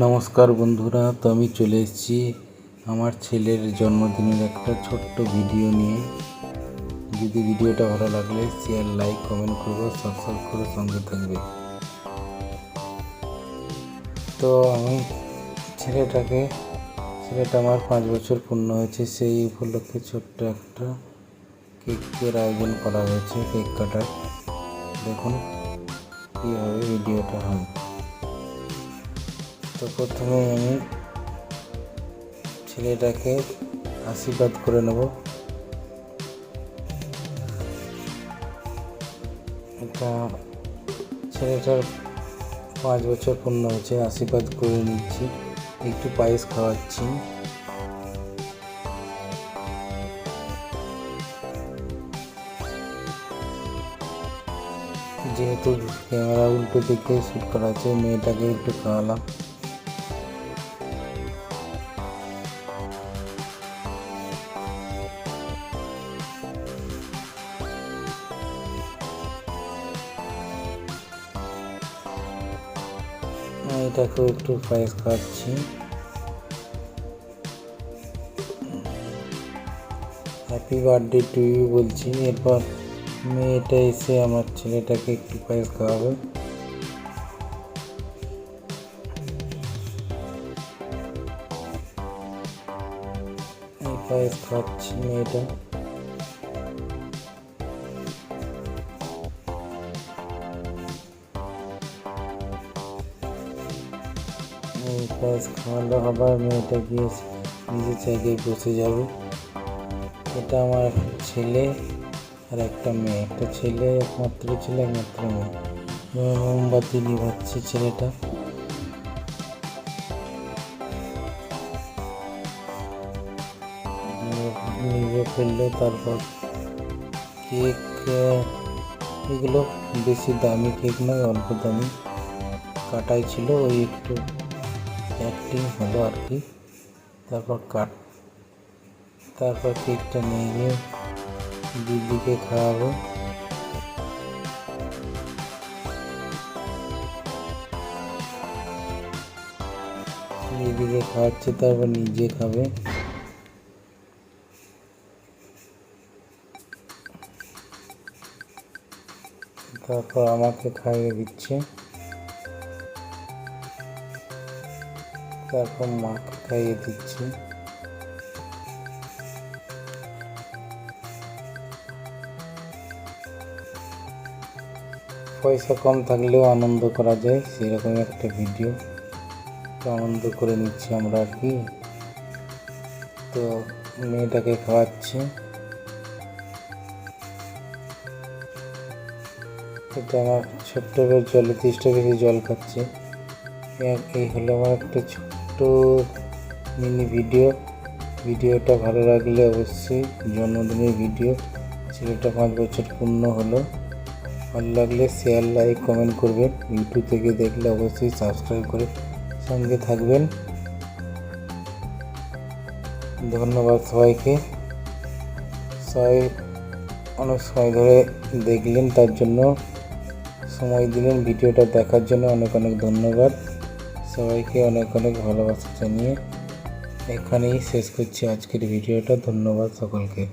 নমস্কার বন্ধুরা, তো আমি চলে এসেছি আমার ছেলের জন্মদিনের একটা ছোট্ট ভিডিও নিয়ে। যদি ভিডিওটা ভালো লাগলে শেয়ার, লাইক, কমেন্ট করবো, সাবস্ক্রাইব করে সঙ্গে থাকবে। তো আমি ছেলেটা আমার 5 বছর পূর্ণ হয়েছে, সেই উপলক্ষে ছোট্ট একটা কেকের আয়োজন করা হয়েছে, কেক কাটার। দেখুন কীভাবে ভিডিওটা হয়। তো প্রথমে আমি ছেলেটাকে আশীর্বাদ করে নেব। এটা ছেলেটার 5 বছর পূর্ণ হয়েছে, আশীর্বাদ করে নিচ্ছি, একটু পায়েস খাওয়াচ্ছি। যেহেতু ক্যামেরা উল্টো দিকে শ্যুট করা আছে, মেয়েটাকে একটু খাওয়ালাম। এটাকেও একটু পায়েস খাওয়াচ্ছি। হ্যাপি বার্থডে টু ইউ বলছি। এরপর মেয়েটা এসে আমার ছেলেটাকে একটু পায়েস খাওয়াবে। এই পায়েস খাওয়াচ্ছি মেয়েটা। এই পায়েস খাওয়ালে আবার মেয়েটা গিয়ে নিজের জায়গায় বসে যাবে। এটা আমার ছেলে আর একটা মেয়ে, একটা ছেলে, একমাত্র ছেলে, একমাত্র মেয়ে। মোমবাতি নিভাচ্ছে ছেলেটা। নিভে ফেললে তারপর কেক, এগুলো বেশি দামি কেক নয়, অল্প দামি কাটাই ছিল, ওই একটু অ্যাক্টিং হলো আর কি। তারপর কেকটা নিয়ে গিয়ে দিদিকে খাওয়াবো। দিদিকে খাওয়াচ্ছে, তারপর নিজে খাবে। তারপর আমাকে খাইয়ে দিচ্ছে, তারপর মাকে খাইয়ে দিচ্ছে। পয়সা কম থাকলেও আনন্দ করা যায়, সেরকম একটা ভিডিও। তো আনন্দ করে নিচ্ছি আমরা আর কি। তো মেয়েটাকে খাওয়াচ্ছি। এটা আমার ছোট্ট জলে 30টা বেশি জল খাচ্ছে। এই হলো আমার একটা ছোট্ট মিনি ভিডিও। ভিডিওটা ভালো লাগলে অবশ্যই, জন্মদিনের ভিডিও, ছেলেটা 5 বছর পূর্ণ হলো। ভালো লাগলে শেয়ার, লাইক, কমেন্ট করবেন। ইউটিউব থেকে দেখলে অবশ্যই সাবস্ক্রাইব করে সঙ্গে থাকবেন। ধন্যবাদ সবাইকে। সবাই অনেক সময় ধরে দেখলেন, তার জন্য, সময় দিলেন ভিডিওটা দেখার জন্য অনেক অনেক ধন্যবাদ। সবাইকে অনেক অনেক ভালোবাসা জানিয়ে এখানেই শেষ করছি আজকের ভিডিওটা। ধন্যবাদ সকলকে।